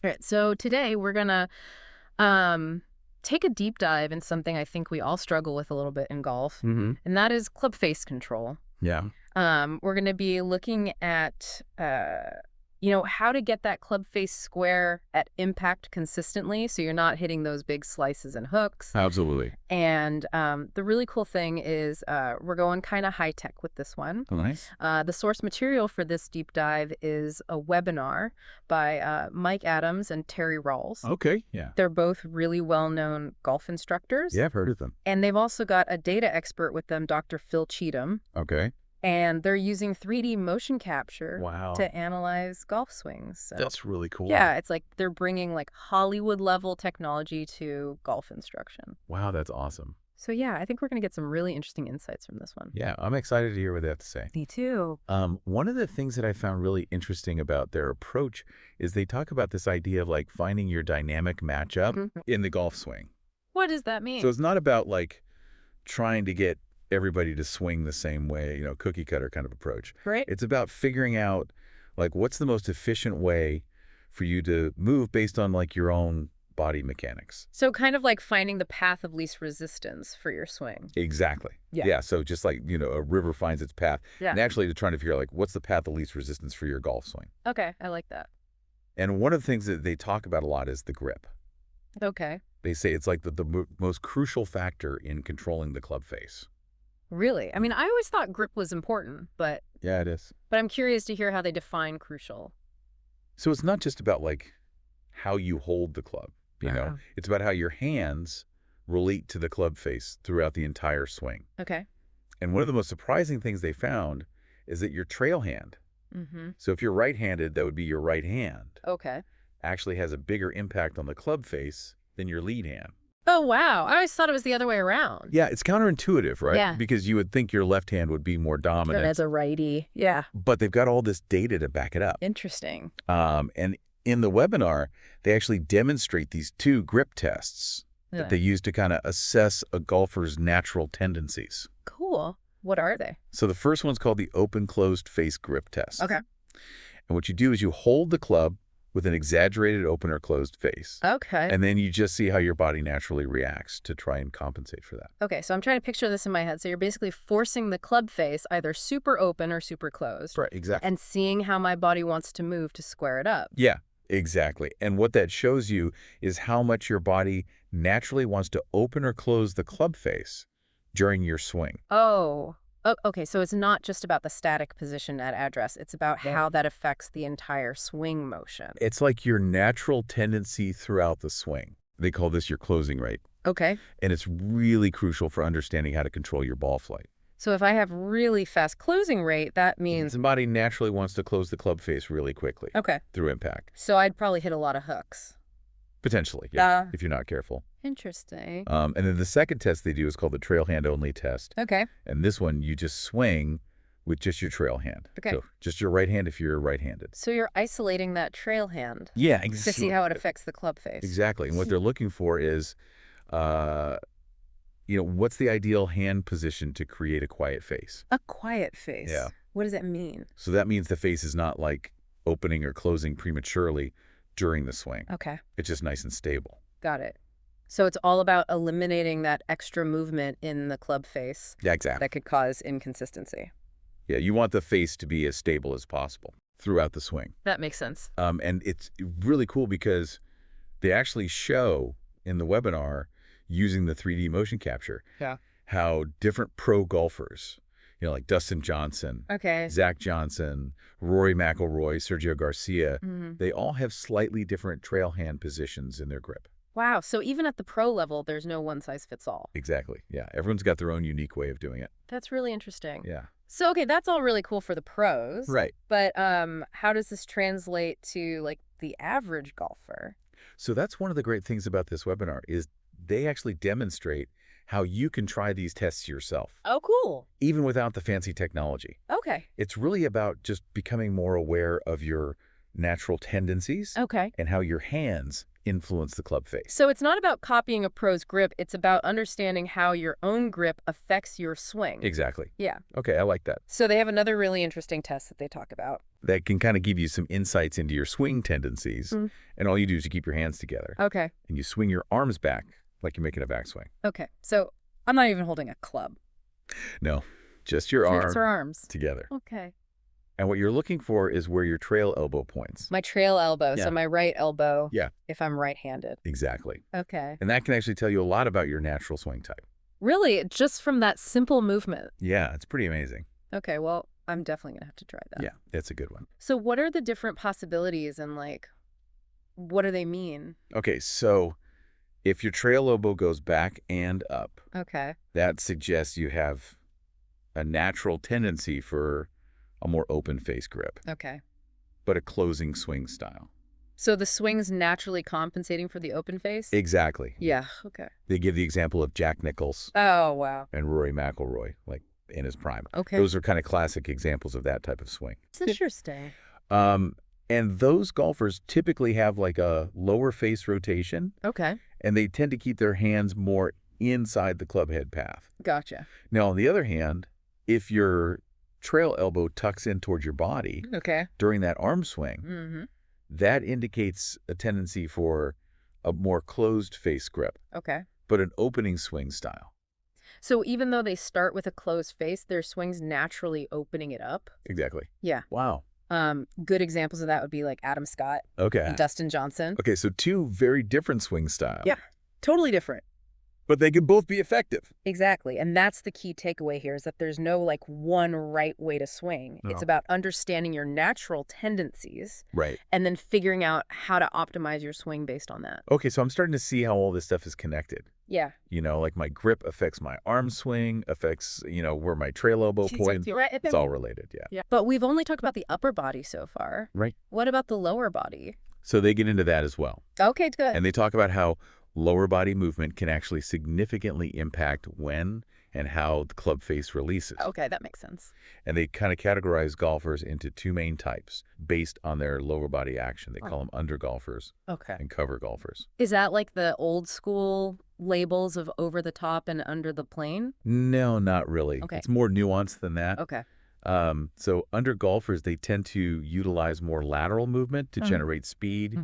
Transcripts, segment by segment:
All right, so today we're gonna um, take a deep dive in something I think we all struggle with a little bit in golf, Hmm. and that is club face control. Yeah. We're going to be looking at, how to get that club face square at impact consistently so you're not hitting those big slices and hooks. Absolutely. And the really cool thing is we're going kind of high tech with this one. Oh, nice. The source material for this deep dive is a webinar by Mike Adams and Terry Rawls. Okay. Yeah. They're both really well-known golf instructors. Yeah, I've heard of them. And they've also got a data expert with them, Dr. Phil Cheatham. Okay. And they're using 3D motion capture Wow. to analyze golf swings. So, That's really cool. yeah, it's like they're bringing like Hollywood-level technology to golf instruction. Wow, that's awesome. So, yeah, I think we're going to get some really interesting insights from this one. Yeah, I'm excited to hear what they have to say. Me too. One of the things that I found really interesting about their approach is they talk about this idea of like finding your dynamic matchup in the golf swing. What does that mean? So it's not about like trying to get everybody to swing the same way, cookie cutter kind of approach. Right. It's about figuring out like what's the most efficient way for you to move based on like your own body mechanics. So kind of like finding the path of least resistance for your swing. Exactly. Yeah. Yeah. So just like, a river finds its path. Yeah. Naturally, to trying to figure out like what's the path of least resistance for your golf swing. Okay, I like that. And one of the things that they talk about a lot is the grip. Okay. They say it's like the most crucial factor in controlling the club face. Really? I mean, I always thought grip was important, but Yeah, it is. I'm curious to hear how they define crucial. So it's not just about like how you hold the club, Uh-huh. It's about how your hands relate to the club face throughout the entire swing. Okay. And one of the most surprising things they found is that your trail hand, Mm-hmm. so if you're right-handed, that would be your right hand, Okay. actually has a bigger impact on the club face than your lead hand. Oh, wow. I always thought it was the other way around. Yeah, it's counterintuitive, right? Yeah. Because you would think your left hand would be more Good dominant, as a righty. Yeah. but they've got all this data to back it up. Interesting. And in the webinar, they actually demonstrate these two grip tests Yeah. that they use to kind of assess a golfer's natural tendencies. Cool. What are they? So the first one's called the open-closed face grip test. Okay. And what you do is you hold the club with an exaggerated open or closed face. Okay. And then you just see how your body naturally reacts to try and compensate for that. Okay, so I'm trying to picture this in my head. So you're basically forcing the club face either super open or super closed. Right, exactly. And seeing how my body wants to move to square it up. Yeah, exactly. And what that shows you is how much your body naturally wants to open or close the club face during your swing. Oh. Okay, so it's not just about the static position at address. It's about how that affects the entire swing motion. It's like your natural tendency throughout the swing. They call this your closing rate. Okay. And it's really crucial for understanding how to control your ball flight. So if I have really fast closing rate, that means... The body naturally wants to close the club face really quickly Okay. through impact. So I'd probably hit a lot of hooks. Potentially, yeah, if you're not careful. Interesting. And then the second test they do is called the trail hand only test. Okay. And this one, you just swing with just your trail hand. Okay. So just your right hand if you're right-handed. So you're isolating that trail hand Yeah, to see how it affects the club face. Exactly. And what they're looking for is, what's the ideal hand position to create a quiet face? A quiet face. Yeah. What does that mean? So that means the face is not like opening or closing prematurely during the swing. Okay. It's just nice and stable. Got it. So it's all about eliminating that extra movement in the club face Yeah, exactly. that could cause inconsistency. Yeah, you want the face to be as stable as possible throughout the swing. That makes sense. And it's really cool because they actually show in the webinar using the 3D motion capture how different pro golfers, like Dustin Johnson, Okay. Zach Johnson, Rory McIlroy, Sergio Garcia, they all have slightly different trail hand positions in their grip. Wow. So even at the pro level, there's no one size fits all. Exactly. Yeah. Everyone's got their own unique way of doing it. That's really interesting. Yeah. So, okay, that's all really cool for the pros. Right. But how does this translate to like the average golfer? So that's one of the great things about this webinar is they actually demonstrate how you can try these tests yourself, Oh, cool. even without the fancy technology. Okay. It's really about just becoming more aware of your natural tendencies Okay. and how your hands influence the club face. So it's not about copying a pro's grip. It's about understanding how your own grip affects your swing. Exactly. Yeah. Okay, I like that. So they have another really interesting test that they talk about. That can kind of give you some insights into your swing tendencies. Mm. And all you do is you keep your hands together. Okay. And you swing your arms back like you're making a backswing. Okay. So I'm not even holding a club. No, just your Fists or arms. together. Okay. And what you're looking for is where your trail elbow points. My trail elbow. Yeah. So my right elbow. Yeah. If I'm right-handed. Exactly. Okay. And that can actually tell you a lot about your natural swing type. Really? Just from that simple movement? Yeah, it's pretty amazing. Okay. Well, I'm definitely going to have to try that. Yeah, that's a good one. So what are the different possibilities and like, what do they mean? Okay, so if your trail elbow goes back and up, Okay. that suggests you have a natural tendency for a more open face grip, Okay. but a closing swing style. So the swing's naturally compensating for the open face? Exactly. Yeah. Okay. They give the example of Jack Nicklaus Oh, wow. and Rory McIlroy, like in his prime. Okay. Those are kind of classic examples of that type of swing. It's interesting. And those golfers typically have like a lower face rotation, Okay. and they tend to keep their hands more inside the club head path. Gotcha. Now, on the other hand, if your trail elbow tucks in towards your body Okay. during that arm swing, Mm-hmm. that indicates a tendency for a more closed face grip, Okay. but an opening swing style. So even though they start with a closed face, their swing's naturally opening it up? Exactly. Yeah. Wow. Good examples of that would be like Adam Scott Okay. and Dustin Johnson. Okay, so two very different swing styles. Yeah. Totally different. But they could both be effective. Exactly. And that's the key takeaway here is that there's no like one right way to swing. No. It's about understanding your natural tendencies Right. and then figuring out how to optimize your swing based on that. Okay, so I'm starting to see how all this stuff is connected. Yeah. You know, like my grip affects my arm swing, affects, where my trail elbow points. You're right. It's all related, yeah. Yeah. But we've only talked about the upper body so far. Right. What about the lower body? So they get into that as well. Okay, good. And they talk about how lower body movement can actually significantly impact when and how the club face releases. Okay, that makes sense. And they kind of categorize golfers into two main types based on their lower body action. They call them under golfers Okay. and cover golfers. Is that like the old school labels of over the top and under the plane? No, not really. Okay. It's more nuanced than that. Okay. So under golfers, they tend to utilize more lateral movement to generate speed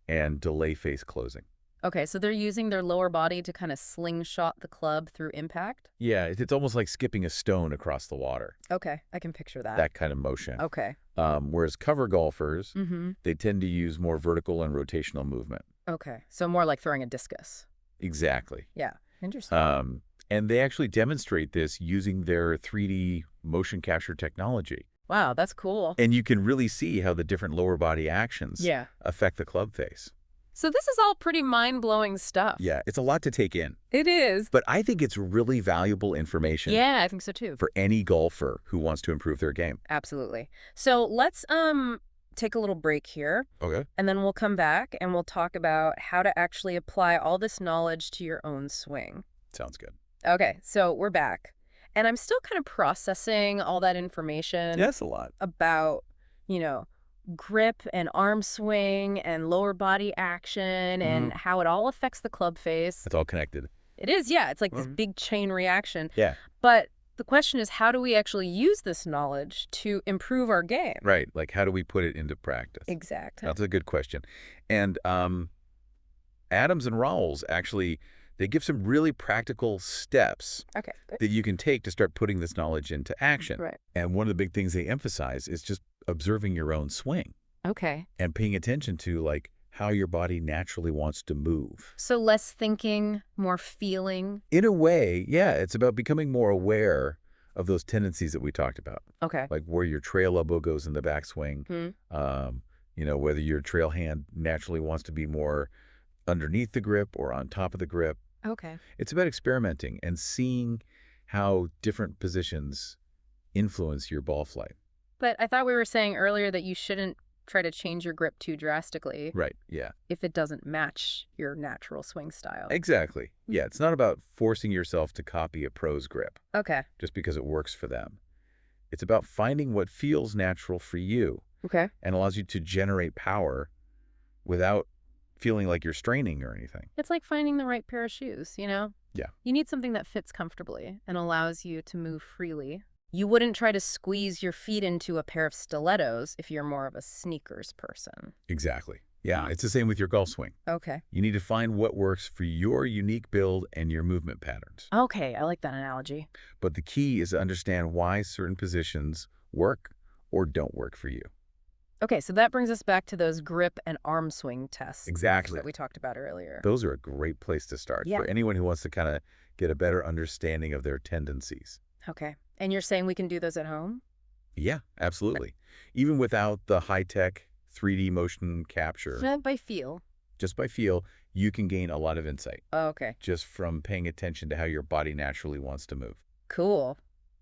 and delay face closing. Okay, so they're using their lower body to kind of slingshot the club through impact? Yeah, it's almost like skipping a stone across the water, Okay, I can picture that. that kind of motion. Okay. Whereas cover golfers, Mm-hmm. they tend to use more vertical and rotational movement. Okay, so more like throwing a discus. Exactly. Yeah, interesting. And they actually demonstrate this using their 3D motion capture technology. Wow, that's cool. And you can really see how the different lower body actions Yeah. affect the club face. So this is all pretty mind-blowing stuff. Yeah, it's a lot to take in. It is. But I think it's really valuable information Yeah, I think so too. for any golfer who wants to improve their game. Absolutely. So let's take a little break here, Okay. and then we'll come back and we'll talk about how to actually apply all this knowledge to your own swing. Sounds good. Okay, so we're back. And I'm still kind of processing all that information That's a lot. about, grip and arm swing and lower body action and how it all affects the club face. It's all connected. It is, yeah. It's like this big chain reaction. Yeah. But the question is, how do we actually use this knowledge to improve our game? Right. Like, how do we put it into practice? Exactly. That's a good question. And Adams and Rowles actually, they give some really practical steps Okay, good. that you can take to start putting this knowledge into action. Right. And one of the big things they emphasize is just observing your own swing Okay. and paying attention to, like, how your body naturally wants to move. So less thinking, more feeling. In a way, yeah, it's about becoming more aware of those tendencies that we talked about, Okay. like where your trail elbow goes in the backswing, whether your trail hand naturally wants to be more underneath the grip or on top of the grip. Okay. It's about experimenting and seeing how different positions influence your ball flight. But I thought we were saying earlier that you shouldn't try to change your grip too drastically Right, yeah. if it doesn't match your natural swing style. Exactly. Yeah, it's not about forcing yourself to copy a pro's grip Okay. just because it works for them. It's about finding what feels natural for you Okay. and allows you to generate power without feeling like you're straining or anything. It's like finding the right pair of shoes, you know? Yeah. You need something that fits comfortably and allows you to move freely. You wouldn't try to squeeze your feet into a pair of stilettos if you're more of a sneakers person. Exactly. Yeah, it's the same with your golf swing. Okay. You need to find what works for your unique build and your movement patterns. Okay, I like that analogy. But the key is to understand why certain positions work or don't work for you. Okay, so that brings us back to those grip and arm swing tests Exactly. that we talked about earlier. Those are a great place to start for anyone who wants to kind of get a better understanding of their tendencies. Okay. And you're saying we can do those at home? Yeah, absolutely. Even without the high-tech 3D motion capture, By feel. just by feel, you can gain a lot of insight Oh, okay. just from paying attention to how your body naturally wants to move. Cool.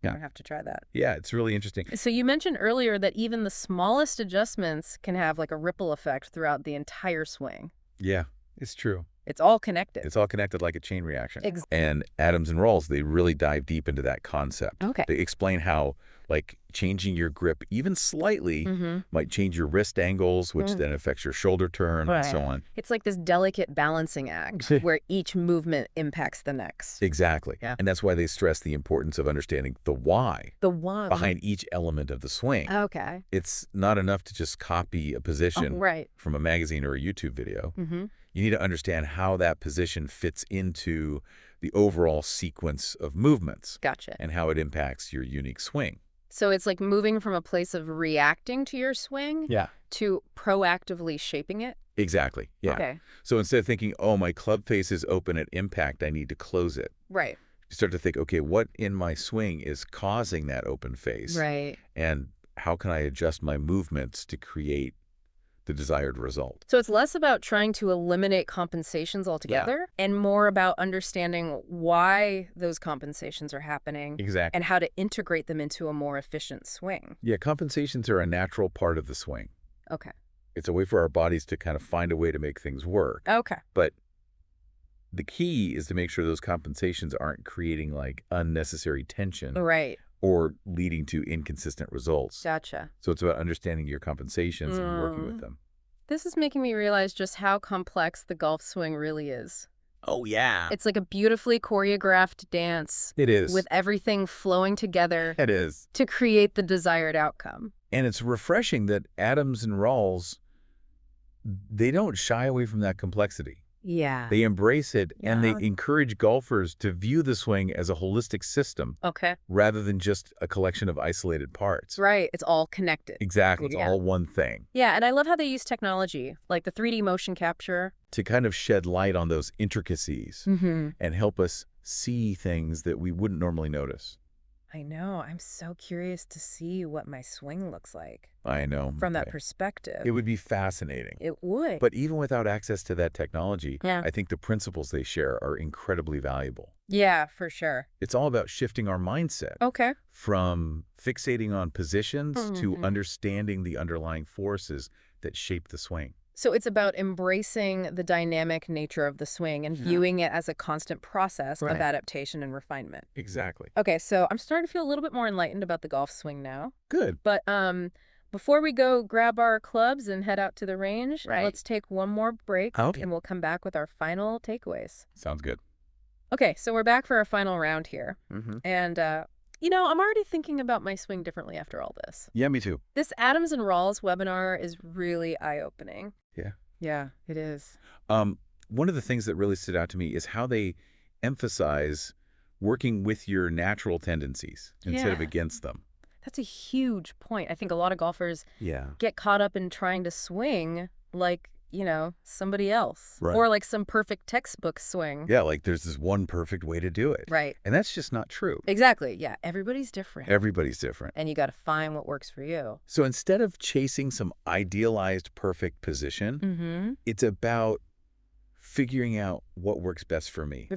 Yeah. I'm going to have to try that. Yeah, it's really interesting. So you mentioned earlier that even the smallest adjustments can have like a ripple effect throughout the entire swing. Yeah, it's true. It's all connected. It's all connected like a chain reaction. Ex- And Adams and Rawls, they really dive deep into that concept. Okay. They explain how, like, changing your grip even slightly might change your wrist angles, which then affects your shoulder turn, and so on. It's like this delicate balancing act where each movement impacts the next. Exactly. Yeah. And that's why they stress the importance of understanding the why The one. behind each element of the swing. Okay. It's not enough to just copy a position Right. from a magazine or a YouTube video. Mm-hmm. You need to understand how that position fits into the overall sequence of movements Gotcha. and how it impacts your unique swing. So it's like moving from a place of reacting to your swing to proactively shaping it? Exactly. Yeah. Okay. So instead of thinking, oh, my club face is open at impact, I need to close it. Right. You start to think, okay, what in my swing is causing that open face? Right. And how can I adjust my movements to create the desired result? So it's less about trying to eliminate compensations altogether and more about understanding why those compensations are happening Exactly. and how to integrate them into a more efficient swing. Yeah, compensations are a natural part of the swing. Okay. It's a way for our bodies to kind of find a way to make things work. Okay. But the key is to make sure those compensations aren't creating like unnecessary tension Right. or leading to inconsistent results. Gotcha. So it's about understanding your compensations and working with them. This is making me realize just how complex the golf swing really is. Oh, yeah. It's like a beautifully choreographed dance It is. with everything flowing together It is. to create the desired outcome. And it's refreshing that Adams and Rawls, they don't shy away from that complexity. Yeah. They embrace it, and they Yeah. encourage golfers to view the swing as a holistic system Okay. rather than just a collection of isolated parts. Right. It's all connected. Exactly. It's Yeah. all one thing. Yeah, and I love how they use technology, like the 3D motion capture. To kind of shed light on those intricacies Mm-hmm. and help us see things that we wouldn't normally notice. I know. I'm so curious to see what my swing looks like I know. from that perspective. It would be fascinating. It would. But even without access to that technology, Yeah. I think the principles they share are incredibly valuable. Yeah, for sure. It's all about shifting our mindset Okay. from fixating on positions to Mhm. understanding the underlying forces that shape the swing. So it's about embracing the dynamic nature of the swing and viewing it as a constant process of Right. adaptation and refinement. Exactly. Okay, so I'm starting to feel a little bit more enlightened about the golf swing now. Good. But before we go grab our clubs and head out to the range, let's take one more break Okay. and we'll come back with our final takeaways. Sounds good. Okay, so we're back for our final round here. Mm-hmm. And, I'm already thinking about my swing differently after all this. Yeah, me too. This Adams and Rawls webinar is really eye-opening. Yeah. Yeah, it is. One of the things that really stood out to me is how they emphasize working with your natural tendencies instead of Yeah. against them. That's a huge point. I think a lot of golfers Yeah. get caught up in trying to swing like, somebody else. Right. Or like some perfect textbook swing. Yeah, like there's this one perfect way to do it. Right. And that's just not true. Exactly. Yeah. Everybody's different. Everybody's different. And you got to find what works for you. So instead of chasing some idealized perfect position, Mm-hmm. it's about figuring out what works best for me,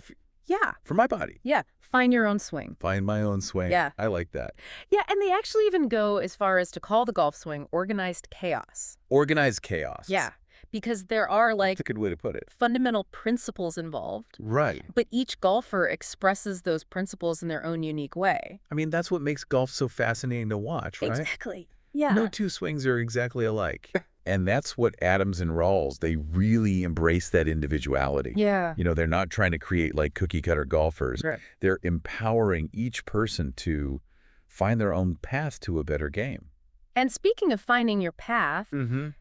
Yeah. for my body. Yeah. Find your own swing. Find my own swing. Yeah. I like that. Yeah. And they actually even go as far as to call the golf swing organized chaos. Organized chaos. Yeah. Because there are like That's a good way to put it. fundamental principles involved. Right. But each golfer expresses those principles in their own unique way. I mean, that's what makes golf so fascinating to watch, right? Exactly. Yeah. No two swings are exactly alike. And that's what Adams and Rawls, they really embrace that individuality. Yeah. They're not trying to create like cookie-cutter golfers. Right. They're empowering each person to find their own path to a better game. And speaking of finding your path,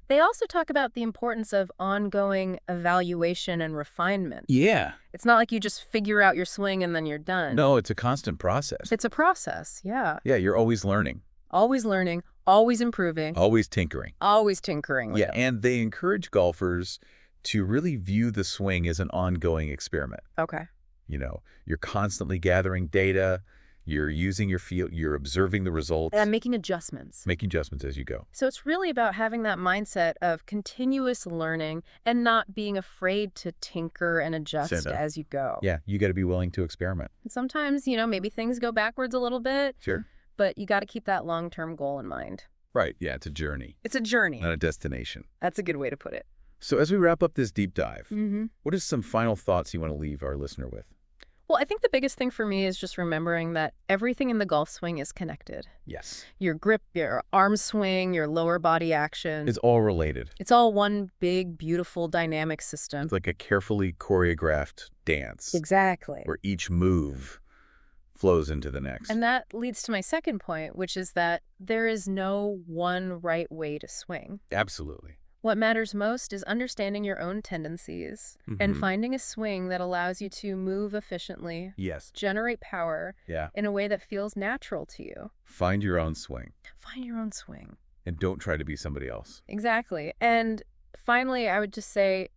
they also talk about the importance of ongoing evaluation and refinement. Yeah. It's not like you just figure out your swing and then you're done. No, it's a constant process. It's a process, yeah. Yeah, you're always learning. Always learning, always improving. Always tinkering. Always tinkering. Yeah, and they encourage golfers to really view the swing as an ongoing experiment. Okay. You're constantly gathering data, you're using your field, you're observing the results. And making adjustments. Making adjustments as you go. So it's really about having that mindset of continuous learning and not being afraid to tinker and adjust as you go. Yeah, you got to be willing to experiment. And sometimes, maybe things go backwards a little bit. Sure. But you got to keep that long-term goal in mind. Right, yeah, it's a journey. It's a journey. Not a destination. That's a good way to put it. So as we wrap up this deep dive, what are some final thoughts you want to leave our listener with? Well, I think the biggest thing for me is just remembering that everything in the golf swing is connected. Yes. Your grip, your arm swing, your lower body action. It's all related. It's all one big, beautiful, dynamic system. It's like a carefully choreographed dance. Exactly. Where each move flows into the next. And that leads to my second point, which is that there is no one right way to swing. Absolutely. What matters most is understanding your own tendencies and finding a swing that allows you to move efficiently, generate power in a way that feels natural to you. Find your own swing. Find your own swing. And don't try to be somebody else. Exactly. And finally, I would just say,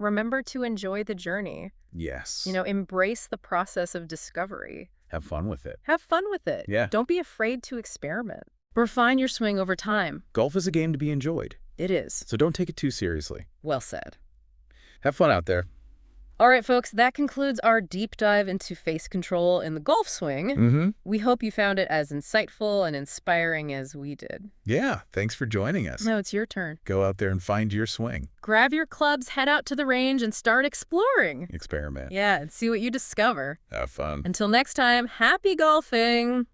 remember to enjoy the journey. Yes. Embrace the process of discovery. Have fun with it. Have fun with it. Yeah. Don't be afraid to experiment. Refine your swing over time. Golf is a game to be enjoyed. It is. So don't take it too seriously. Well said. Have fun out there. All right, folks, that concludes our deep dive into face control in the golf swing. We hope you found it as insightful and inspiring as we did. Yeah, thanks for joining us. No, it's your turn. Go out there and find your swing. Grab your clubs, head out to the range, and start exploring. Experiment. Yeah, and see what you discover. Have fun. Until next time, happy golfing!